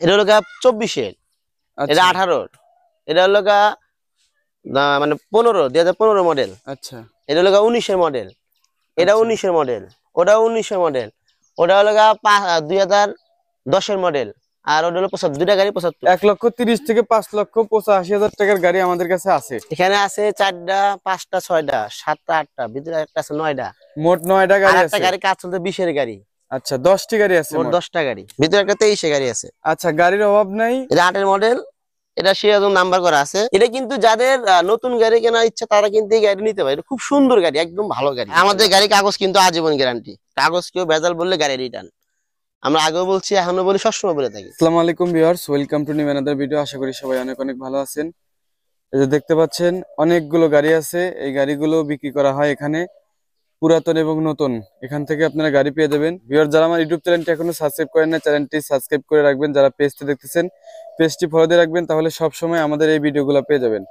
এটা হলো 24-এর, এটা 18-র, এটা হলো মানে 2015 মডেল। আচ্ছা, এটা হলো 19-এর মডেল, এটা 19-এর মডেল, ওটা 19-এর মডেল, ওটা হলো 2010-এর মডেল, আর ওটা হলো 75 দুইটা গাড়ি 75। 1,30,000 থেকে 5,85,000 টাকার গাড়ি আমাদের কাছে আছে। এখানে আছে 4টা 5টা 6টা 7টা 8টা, ভিতরে একটা আছে 9টা, মোট 9টা গাড়ি আর আছে। একটা গাড়ি কাজ চলতে 20-এর গাড়ি। আচ্ছা, 10টি গাড়ি আছে, মোট 10টা গাড়ি, ভিতরে একটা 23-এ গাড়ি আছে। আচ্ছা, গাড়ির অভাব নাই। এটা 8-এর মডেল, এটা সিরাজগঞ্জ নাম্বার করা আছে। এটা কিন্তু যাদের নতুন গাড়ি কেনার ইচ্ছা তারা কিন্তু এই গাড়ি নিতে পারে। এটা খুব সুন্দর গাড়ি, একদম ভালো গাড়ি। আমাদের গাড়ি কাগজ কিন্তু আজীবন গ্যারান্টি, কাগজ কেউ ভেজাল বললে গাড়ি রিটার্ন। আমরা আগেও বলছি, এখনো বলি, সবসময় বলে থাকি। আসসালামু আলাইকুম viewers, welcome to new another video. আশা করি সবাই অনেক অনেক ভালো আছেন। এই যে দেখতে পাচ্ছেন অনেকগুলো গাড়ি আছে, এই গাড়িগুলো বিক্রি করা হয় এখানে, পুরাতন এবং নতুন। এখান থেকে আপনারা গাড়ি পেয়ে যাবেন। ভিউয়ার্স, যারা আমার ইউটিউব চ্যানেলটি এখনো সাবস্ক্রাইব করেন না, চ্যানেলটি সাবস্ক্রাইব করে রাখবেন। যারা পেজটি দেখতেছেন, পেজটি ফলো দিয়ে রাখবেন, তাহলে সব সময় আমাদের এই ভিডিওগুলো পেয়ে যাবেন।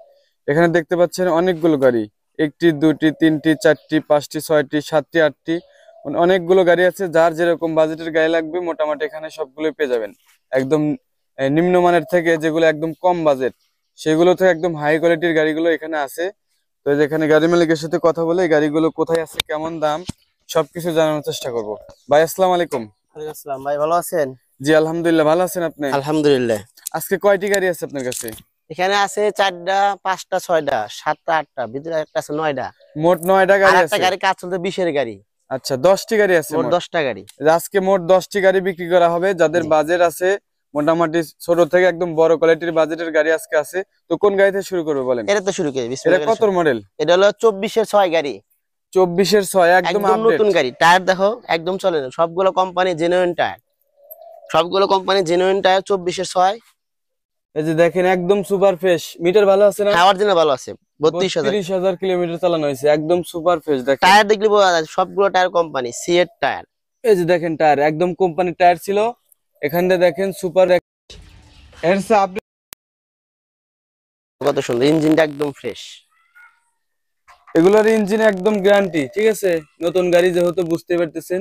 এখানে দেখতে পাচ্ছেন অনেকগুলো গাড়ি, 1টি 2টি 3টি 4টি 5টি 6টি 7টি 8টি, অনেকগুলো গাড়ি আছে। যার যেরকম বাজেটের গাড়ি লাগবে মোটামুটি এখানে সবগুলোই পেয়ে যাবেন। একদম নিম্নমানের থেকে যেগুলো একদম কম বাজেট, সেগুলো থেকে একদম হাই কোয়ালিটির গাড়িগুলো এখানে আছে। তো যেখানে গাড়ি মালিকের সাথে কথা বলে এই গাড়িগুলো কোথায় আছে, কেমন দাম, সবকিছু জানানোর চেষ্টা করব। ভাই আসসালামু আলাইকুম। ওয়ালাইকুম আসসালাম। ভাই ভালো আছেন? জি আলহামদুলিল্লাহ, ভালো আছেন আপনি? আলহামদুলিল্লাহ। আজকে কয়টি গাড়ি আছে আপনার কাছে? এখানে আছে 4টা 5টা 6টা 7টা 8টা, ভিতরে একটা আছে 9টা, মোট 9টা আর গাড়ি একটা আছে। গাড়ি কাজ চলতে 20-এর গাড়ি। আচ্ছা, 10টি গাড়ি আছে, মোট মোট 10টা গাড়ি। আজকে মোট 10টি গাড়ি বিক্রি করা হবে। যাদের বাজেট আছে মোটামুটি ছোট থেকে একদম বড় কোয়ালিটির বাজেটের গাড়ি আজকে আছে। তো কোন গাড়ি থেকে শুরু করবে বলেন? এটা তো শুরু করি, এটা কত মডেল? এটা হলো 24-এর 6 গাড়ি। 24-এর 6, একদম নতুন গাড়ি। টায়ার দেখো একদম চলে না, সবগুলো কোম্পানি জেনুইন টায়ার, সবগুলো কোম্পানি জেনুইন টায়ার। 24-এর 6। এই যে দেখেন একদম সুপার ফ্রেশ। মিটার ভালো আছে না? হ্যাঁ, অরিজিনাল ভালো আছে। 32,000 কিলোমিটার চালানো হয়েছে, একদম সুপার ফ্রেশ। দেখেন টায়ার দেখলে বোঝা যায় সবগুলো টায়ার কোম্পানি সিএট টায়ার। এই যে দেখেন টায়ার একদম কোম্পানি টায়ার ছিল। এখানে দেখেন সুপার আপডেট, কত সুন্দর, ইঞ্জিনটা একদম ফ্রেশ। এগুলোর ইঞ্জিন একদম গ্যারান্টি। ঠিক আছে, নতুন গাড়ি যেহেতু বুঝতে পারতেছেন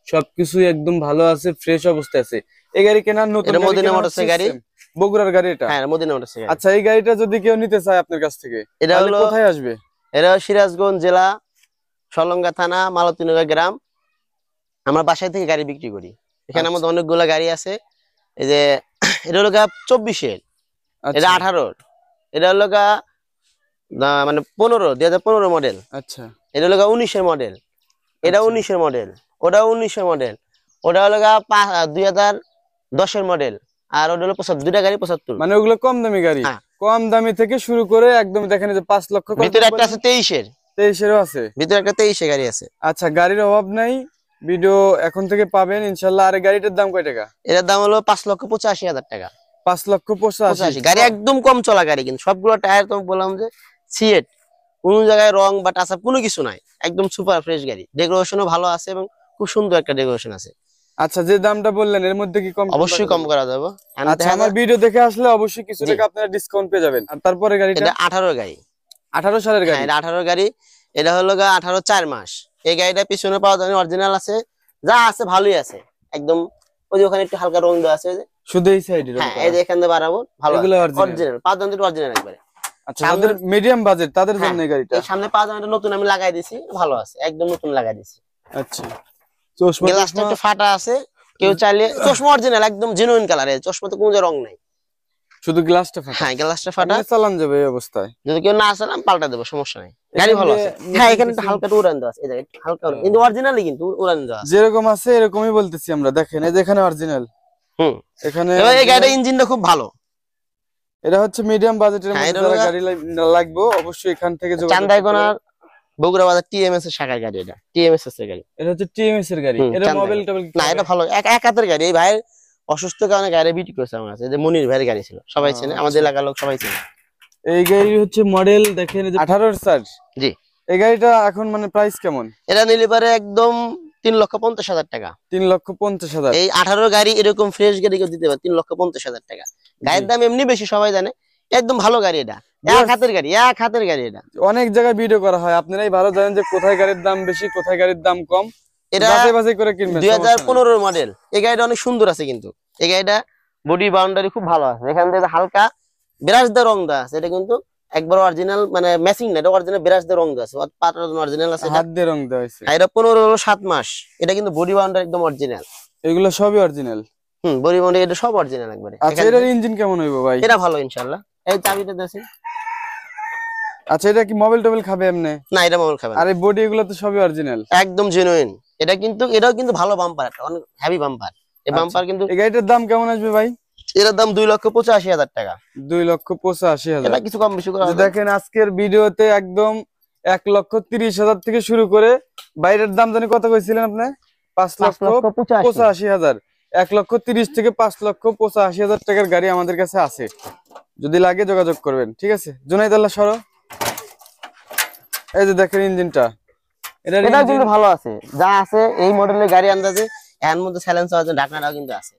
সবকিছু একদম ভালো আছে, ফ্রেশ অবস্থায় আছে। এই গাড়ি কেনার নতুন মদিনা মোটরসের গাড়ি, বগুড়ার গাড়ি এটা। হ্যাঁ, মদিনা মোটরসের গাড়ি। আচ্ছা, এই গাড়িটা যদি কেউ নিতে চায় আপনার কাছ থেকে, এটা হলো কোথায় আসবে? এটা সিরাজগঞ্জ জেলা, সলঙ্গা থানা, মালতীনগর গ্রাম। আমরা বাসায় থেকে গাড়ি বিক্রি করি। এখানে আমাদের অনেকগুলো গাড়ি আছে। এই যে এটা হলো 24-এর, এটা 18-র, এটা হলো মানে 2015 মডেল। আচ্ছা, এটা হলো 19-এর মডেল, এটা 19-এর মডেল, ওটা 19-এর মডেল, ওটা হলো 2010-এর মডেল, আর ওটা হলো 75 দুইটা গাড়ি 75। মানে ওগুলো কম দামি গাড়ি। কম দামি থেকে শুরু করে একদম দেখেন যে 5 লক্ষ। ভিতরে একটা আছে 23-এর, 23-এরও আছে, ভিতরে একটা 23-এর গাড়ি আছে। আচ্ছা, গাড়ির অভাব নাই, ভিডিও এখন থেকে পাবেন ইনশাল্লাহ। আর গাড়িটার দাম কয় টাকা? এটার দাম হলো 5,85,000 টাকা। 5,85,000। গাড়ি একদম কম চলা গাড়ি, কিন্তু সবগুলো টায়ার তো বললাম যে সিএট, কোনো জায়গায় রং বা টাচ আপ কোনো কিছু নাই, একদম সুপার ফ্রেশ গাড়ি। ডেকোরেশনও ভালো আছে এবং খুব সুন্দর একটা ডেকোরেশন আছে। আচ্ছা, যে দামটা বললেন এর মধ্যে কি কম? অবশ্যই কম করা যাবে। আচ্ছা, আমার ভিডিও দেখে আসলে অবশ্যই কিছু টাকা আপনারা ডিসকাউন্ট পেয়ে যাবেন। আর তারপরে গাড়িটা? এটা 18-র গাড়ি, 18 সালের গাড়ি। এটা 18-র গাড়ি। এটা হলো 18 4 মাস। এই গাড়িটা পিছনে পাওয়া যায় অরিজিনাল আছে, যা আছে ভালোই আছে একদম। ওই যে ওখানে একটু হালকা রং দেওয়া আছে, শুধু এই সাইডে। হ্যাঁ, এই যে এখান দিয়ে বাড়াবো, ভালো অরিজিনাল 5 দাম অরিজিনাল একবারে। আচ্ছা, যাদের মিডিয়াম বাজেট তাদের জন্য এই গাড়িটা। এই সামনে 5 দামটা নতুন আমি লাগাই দিয়েছি, ভালো আছে, একদম নতুন লাগাই দিয়েছি। আচ্ছা, চশমা গ্লাসটা একটু ফাটা আছে, কেউ চাইলে চশমা অরিজিনাল একদম জেনুইন কালার, এই চশমাতে কোনো রং নাই, শুধু গ্লাসটা ফাটা। হ্যাঁ, গ্লাসটা ফাটা। চালান যাবে এই অবস্থায়, যদি কেউ না চালান পাল্টা দেবো, সমস্যা নাই, গাড়ি ভালো আছে। হ্যাঁ, এখানে একটু হালকা উড়ান দেওয়া আছে, এই জায়গায় হালকা উড়ান, কিন্তু অরিজিনালি কিন্তু উড়ান দেওয়া আছে যেরকম আছে এরকমই বলতেছি আমরা। দেখেন এই যে এখানে অরিজিনাল, এখানে এই গাড়ির ইঞ্জিনটা খুব ভালো। এটা হচ্ছে মিডিয়াম বাজেটের মধ্যে যারা গাড়ি লাগবে অবশ্যই এখান থেকে যোগাযোগ করতে চান্দাইকোনার বগুড়া বাজার টিএমএস এর শাখার গাড়ি। এটা টিএমএস এর গাড়ি, এটা হচ্ছে টিএমএস এর গাড়ি। এটা মোবাইল টেবিল না, এটা ভালো এক হাতের গাড়ি। এই ভাইয়ের অসুস্থ কারণে গাড়ি বিক্রি করেছে আমার কাছে। যে মনির ভাইয়ের গাড়ি ছিল, সবাই চেনে, আমাদের এলাকার লোক সবাই চেনে। এই গাড়ি হচ্ছে মডেল দেখেন 18-র সাল। জি, এই গাড়িটা এখন মানে প্রাইস কেমন? এটা নিলে পারে একদম 3,50,000 টাকা। 3,50,000। এই 18 গাড়ি এরকম ফ্রেশ গাড়ি কেউ দিতে পারে 3,50,000 টাকা। গাড়ির দাম এমনি বেশি, সবাই জানে, একদম ভালো গাড়ি। এটা এক হাতের গাড়ি, এক হাতের গাড়ি। এটা অনেক জায়গায় ভিডিও করা হয়, আপনারাই ভালো জানেন যে কোথায় গাড়ির দাম বেশি, কোথায় গাড়ির দাম কম। এটা বাছাই করে কিনবেন। 2015 মডেল। এই গাড়িটা অনেক সুন্দর আছে, কিন্তু এই গাড়িটা বডি বাউন্ডারি খুব ভালো আছে, এখান থেকে হালকা ব্রাশ দিয়ে রং দেওয়া আছে, এটা কিন্তু একবার অরিজিনাল মানে ম্যাচিং না, এটা অরিজিনাল ব্রাশ দিয়ে রং দেওয়া আছে, পাটার অরিজিনাল আছে, হাত দিয়ে রং দেওয়া হয়েছে। এটা 15-7 মাস, এটা কিন্তু বডি বাউন্ডারি একদম অরিজিনাল, এগুলো সবই অরিজিনাল। বডি বাউন্ডারি এটা সব অরিজিনাল একবারে। আচ্ছা এটার ইঞ্জিন কেমন হইব ভাই? এটা ভালো ইনশাআল্লাহ। এই চাবিটা দেন। আচ্ছা এটা কি মোবাইল টোবাইল খাবে এমনি? না এটা মোবাইল খাবে না। আর এই বডি এগুলো তো সবই অরিজিনাল, একদম জেনুইন। এটা কিন্তু এটাও কিন্তু ভালো বাম্পার, একটা অনেক হেভি বাম্পার। এই বাম্পার কিন্তু এই গাড়িটার দাম কেমন আসবে ভাই? এর দাম 2,85,000 টাকা। 2,85,000। এটা কিছু কম বেশি করা হবে। দেখেন আজকের ভিডিওতে একদম 1,30,000 থেকে শুরু করে, বাইরের দাম জানি কত কইছিলেন আপনি? 5,85,000। 1,30,000 থেকে 5,85,000 টাকার গাড়ি আমাদের কাছে আছে, যদি লাগে যোগাযোগ করবেন। ঠিক আছে জুনাইদ আল্লাহ সরো। এই যে দেখেন ইঞ্জিনটা, এটা কিন্তু ভালো আছে, যা আছে এই মডেলের গাড়ি আন্দাজে এর মধ্যে সাইলেন্সার আছে, ঢাকনাটাও কিন্তু আছে,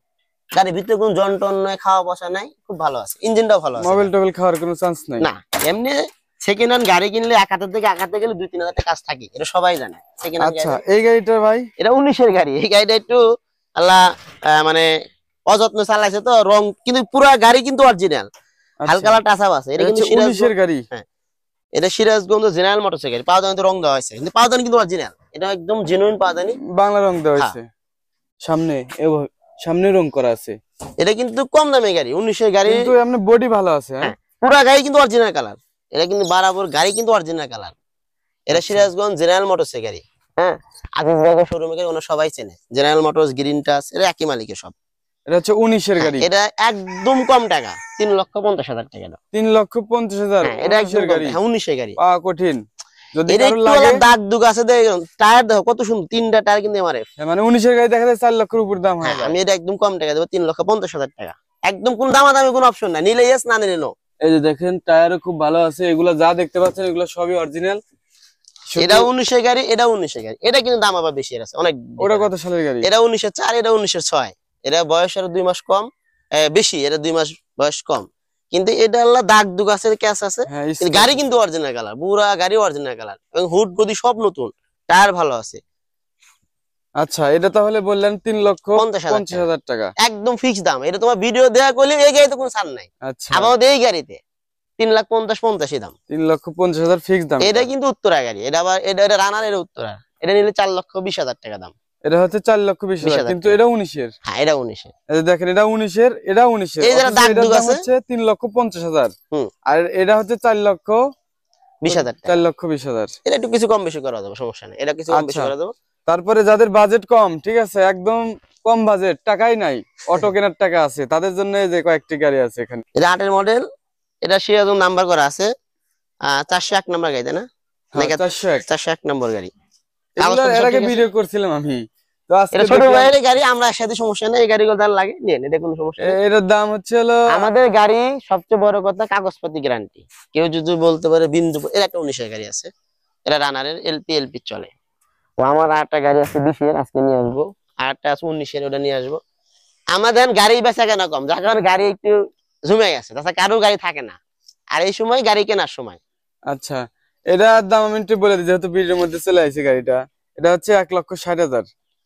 গাড়ির ভিতরে কোনো জনটন নাই, খাওয়া বসা নাই, খুব ভালো আছে, ইঞ্জিনটাও ভালো আছে, মোবাইল টোবাইল খাওয়ার কোনো চান্স নাই না। এমনি সেকেন্ড হ্যান্ড গাড়ি কিনলে এক হাতের থেকে এক হাতে গেলে 2-3 হাজার টাকা কাজ থাকে, এটা সবাই জানে। সেকেন্ড হ্যান্ড আচ্ছা এই গাড়িটা ভাই? এটা 19-এর গাড়ি। এই গাড়িটা একটু আল্লাহ মানে অযত্ন চালাইছে তো, রং কিন্তু পুরো গাড়ি কিন্তু অরিজিনাল, হালকা টাচ আপ আছে। এটা কিন্তু 19-এর গাড়ি। হ্যাঁ এটা সিরাজগঞ্জ জেনারেল মোটরসের গাড়ি, পাওদানিতে রং দেওয়া হয়েছে, কিন্তু পাওদানি কিন্তু অরিজিনাল, এটা একদম জেনুইন পাওদানি, বাংলা রং দেওয়া হয়েছে। সামনে সামনে রং করা আছে। এটা কিন্তু কম দামে গাড়ি, 19-এর গাড়ি, কিন্তু এমনি বডি ভালো আছে। হ্যাঁ পুরো গাড়ি কিন্তু অরিজিনাল কালার, এটা কিন্তু বরাবর গাড়ি কিন্তু অরিজিনাল কালার। এটা সিরাজগঞ্জ জেনারেল মোটরসের গাড়ি। হ্যাঁ আজিজ ভাইয়ের শোরুমে গাড়ি ওনা সবাই চেনে, জেনারেল মোটরস, গ্রিন টাচ, এটা একই মালিকের সব। এটা হচ্ছে 19-এর গাড়ি। এটা একদম কম টাকা, 3,50,000 টাকা। 3,50,000 এটা একদম গাড়ি। 19-এর গাড়ি। কঠিন যদি এটা কারো একটু লাগে। দাগ দুগ আছে, দেখুন টায়ার দেখো কত সুন্দর, 3টা টায়ার কিন্তু এমআরএফ। মানে 19-এর গাড়ি দেখা যায় 4 লক্ষের উপর দাম হয়। আমি এটা একদম কম টাকা দেবো, 3,50,000 টাকা, একদম কোন দামাদামি কোনো অপশন নাই, নিলে ইয়েস, না নিলে নো। এই যে দেখেন টায়ারও খুব ভালো আছে, এগুলো যা দেখতে পাচ্ছেন এগুলো সবই অরিজিনাল। এটা 19-এর গাড়ি, এটা 19-এর গাড়ি, এটা কিন্তু দাম আবার বেশি আছে অনেক। ওটা কত সালের গাড়ি? এটা 1904, এটা 1906, এটা বয়স আরো 2 মাস কম বেশি, এটা 2 মাস বয়স কম, কিন্তু এটা আল্লাহ দাগ দুগ আছে, ক্যাশ আছে, কিন্তু গাড়ি কিন্তু অরিজিনাল কালার, পুরা গাড়ি অরিজিনাল কালার, এবং হুড গদি সব নতুন, টায়ার ভালো আছে। আচ্ছা এটা তাহলে বললেন 3,50,000 টাকা একদম ফিক্স দাম, এটা তোমার ভিডিও দেয়া করলে এই গাড়িতে কোনো ছাড় নাই। আচ্ছা আমাদের এই গাড়িতে 3,50,000 দাম, 3,50,000 ফিক্স দাম। এটা কিন্তু উত্তরা গাড়ি, এটা আবার এটা রানার, এটা উত্তরা, এটা নিলে 4,20,000 টাকা দাম। এটা হচ্ছে 4,20,000, কিন্তু এটা 19-এর। হ্যাঁ এটা 19-এর। এই যে দেখেন এটা 19-এর, এটা 19-এর, এই যারা দাগ দুগ আছে হচ্ছে 3,50,000, আর এটা হচ্ছে 4,20,000 4,20,000। এটা একটু কিছু কম বেশি করা যাবে, সমস্যা নেই, এটা কিছু কম বেশি করা যাবে। তারপরে যাদের বাজেট কম, ঠিক আছে একদম কম বাজেট, টাকাই নাই, অটো কেনার টাকা আছে, তাদের জন্য এই যে কয়েকটি গাড়ি আছে এখানে। এটা 8-এর মডেল, এটা সিরাজগঞ্জ নাম্বার করা আছে, 401 নাম্বার গাড়ি, তাই না? 401 নম্বর গাড়ি। এর আগে ভিডিও করছিলাম আমি, তো আজকে ছোট ভাইয়ের গাড়ি, আমরা একসাথে, সমস্যা নেই, এই গাড়িগুলো তার লাগে নেন, এটা কোনো সমস্যা নেই। এটার দাম হচ্ছে হলো, আমাদের গাড়ি সবচেয়ে বড় কথা কাগজপত্র গ্যারান্টি, কেউ যদি বলতে পারে বিন্দু, এর একটা 19-এর গাড়ি আছে, এটা রানারের, এলপি চলে। ও আমার আরেকটা গাড়ি আছে 20-এর, আজকে নিয়ে আসবো, আরেকটা আছে 19-এর, ওটা নিয়ে আসবো। আমাদের গাড়ি বেচা কেনা কম, যার কারণে গাড়ি একটু জমে গেছে, তাছাড়া কারোর গাড়ি থাকে না, আর এই সময় গাড়ি কেনার সময়। আচ্ছা এটার দাম আমি একটু বলে দিই, যেহেতু ভিডিওর মধ্যে চলে আসছে গাড়িটা, এটা হচ্ছে 1,60,000,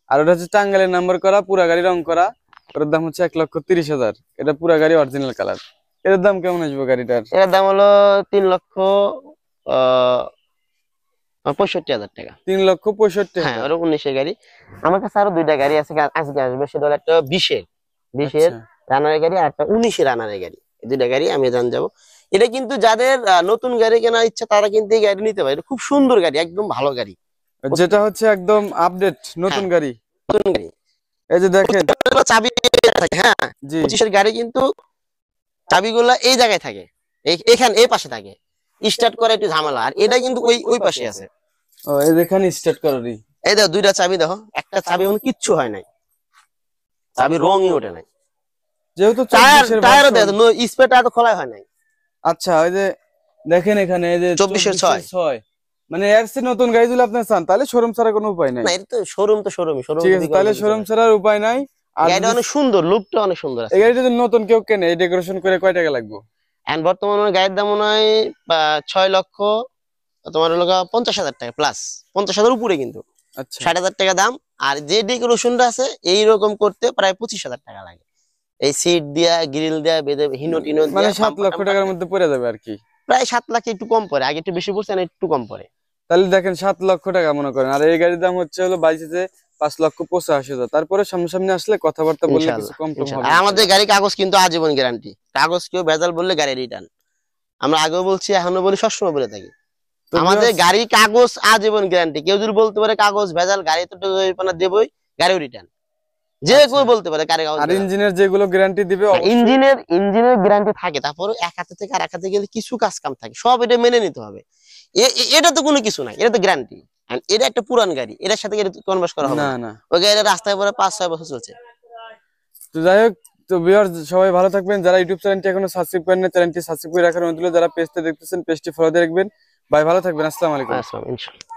আর ওটা হচ্ছে টাঙ্গাইলের নাম্বার করা, পুরা গাড়ি রং করা, ওটার দাম হচ্ছে 1,30,000, এটা পুরা গাড়ি অরিজিনাল কালার। এটার দাম কেমন আসবে গাড়িটার? এটার দাম হলো 3,65,000 টাকা। 3,65,000। হ্যাঁ ওটা 19-এর গাড়ি। আমার কাছে আরো 2টা গাড়ি আছে, আজকে আসবে, সেটা হলো একটা 20-এর রানারের গাড়ি, আর একটা 19-এর রানারের গাড়ি, এই 2টা গাড়ি আমি জানবো। এটা কিন্তু যাদের নতুন গাড়ি কেনার ইচ্ছা, তারা কিন্তু এই গাড়ি নিতে পারে, এটা খুব সুন্দর গাড়ি, একদম ভালো গাড়ি, যেটা হচ্ছে একদম আপডেট নতুন গাড়ি। নতুন গাড়ি। এই যে দেখেন চাবি থাকে, হ্যাঁ 25-এর গাড়ি কিন্তু চাবিগুলো এই জায়গায় থাকে, এখানে এই পাশে থাকে, স্টার্ট করা একটু ঝামেলা, আর এটা কিন্তু ওই পাশে আছে। ও এই দেখেন স্টার্ট করারই, এই দেখো 2টা চাবি, দেখো একটা চাবি এখন কিচ্ছু হয় নাই, চাবি রঙই ওঠে নাই, যেহেতু টায়ারও দেখো স্পেয়ারটা তো খোলা হয় নাই। আচ্ছা ওই যে দেখেন এখানে এই যে 24-এর 6, মানে এর চেয়ে নতুন গাড়ি যদি আপনি চান, তাহলে শোরুম ছাড়া কোনো উপায় নাই। না এটা তো শোরুম, তো শোরুমই ঠিক আছে, তাহলে শোরুম ছাড়ার উপায় নাই। আর গাড়িটা অনেক সুন্দর, লুকটা অনেক সুন্দর আছে। এই গাড়িটা যদি নতুন কেউ কেনে, এই ডেকোরেশন করে কয় টাকা লাগবে? এন্ড বর্তমানে গাড়ির দাম মনে হয় 6 লক্ষ, তোমার হলো 50,000 টাকা প্লাস, 50,000 উপরে কিন্তু। আচ্ছা 60,000 টাকা দাম, আর যে ডেকোরেশনটা আছে এইরকম করতে প্রায় 25,000 টাকা লাগে। এই সিট দিয়া গ্রিল দিয়া বেঁধে হিনো টিনো মানে দিয়া 7 লক্ষ টাকার মধ্যে পড়ে যাবে আর কি। প্রায় 7 লাখ একটু কম পড়ে, আগে একটু বেশি পড়ছে না একটু কম পড়ে। তাহলে দেখেন 7 লক্ষ টাকা মনে করেন, আর এই গাড়ির দাম হচ্ছে হলো বাইশে 5,85,000। তারপরে সামনাসামনি আসলে কথাবার্তা বললে কিছু ইনশাআল্লাহ কম টম ইনশাআল্লাহ। হবে আর আমাদের গাড়ি কাগজ কিন্তু আজীবন গ্যারান্টি, কাগজ কেউ ভেজাল বললে গাড়ি রিটার্ন। আমরা আগেও বলছি এখনো বলি, সবসময় বলে থাকি তো আমাদের গাড়ি কাগজ আজীবন গ্যারান্টি। কেউ যদি বলতে পারে কাগজ ভেজাল, গাড়ি তো জরিমানা দেবই, গাড়িও রিটার্ন, যে কেউ বলতে পারে গাড়ি কাগজ আর ভেজাল। ইঞ্জিনের যেগুলো গ্যারান্টি দিবে অবশ্যই ইঞ্জিনের গ্যারান্টি থাকে, তারপরে এক হাতে থেকে আর এক হাতে গেলে কিছু কাজ কাম থাকে, সব এটা মেনে নিতে হবে। এটা তো কোনো কিছু নাই, এটা তো গ্যারান্টি। এটা একটা পুরান গাড়ি, এটার সাথে কনভার্স করা হবে না না। না। ওই গাড়িটা রাস্তায় পরে 5-6 বছর চলছে। তো যাই হোক, তো ভিউয়ার্স সবাই ভালো থাকবেন। যারা ইউটিউব চ্যানেলটি এখনো সাবস্ক্রাইব করেন না, চ্যানেলটি সাবস্ক্রাইব করে রাখার অনুরোধ রইলো। যারা পেজটা দেখতেছেন পেজটি ফলো দিয়ে রাখবেন। ভাই ভালো থাকবেন, আসসালামু আলাইকুম। আসসালাম ইনশাআল্লাহ।